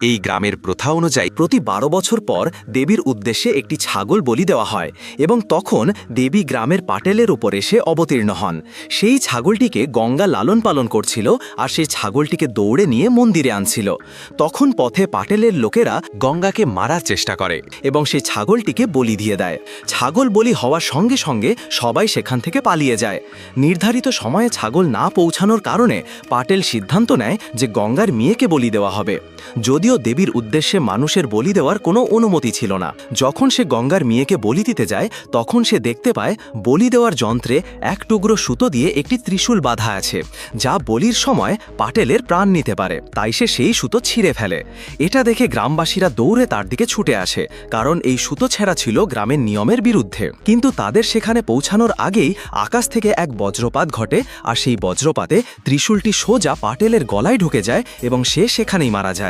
এই গ্রামের প্রথা অনুযায়ী প্রতি 12 বছর পর দেবীর উদ্দেশ্যে একটি ছাগল বলি দেওয়া হয় এবং তখন দেবী গ্রামের পাটেলের উপর এসে অবতীর্ণ হন। সেই ছাগলটিকে গঙ্গা লালন পালন করছিল আর সেই ছাগলটিকে দৌড়ে নিয়ে মন্দিরে আনছিল। তখন পথে পাটেলের লোকেরা গঙ্গাকে মারার চেষ্টা করে এবং সেই ছাগলটিকে বলি দিয়ে দেয়। ছাগল বলি হওয়ার সঙ্গে সঙ্গে সবাই সেখান থেকে পালিয়ে যায়। নির্ধারিত সময়ে ছাগল না পৌঁছানোর কারণে পাটেল সিদ্ধান্ত নেয় যে গঙ্গার মেয়েকে বলি দেওয়া হবে। যদিও দেবীর উদ্দেশ্যে মানুষের বলি দেওয়ার কোনো অনুমতি ছিল না। যখন সে গঙ্গার মেয়েকে বলি দিতে যায় তখন সে দেখতে পায় বলি দেওয়ার যন্ত্রে এক টুকরো সুতো দিয়ে একটি ত্রিশূল বাঁধা আছে, যা বলির সময় পাটেলের প্রাণ নিতে পারে। তাই সে সেই সুতো ছিঁড়ে ফেলে। এটা দেখে গ্রামবাসীরা দৌড়ে তার দিকে ছুটে আসে, কারণ এই সুতো ছেঁড়া ছিল গ্রামের নিয়মের বিরুদ্ধে। কিন্তু তাদের সেখানে পৌঁছানোর আগেই আকাশ থেকে এক বজ্রপাত ঘটে আর সেই বজ্রপাতে ত্রিশূলটি সোজা পাটেলের গলায় ঢুকে যায় এবং সে সেখানেই মারা যায়।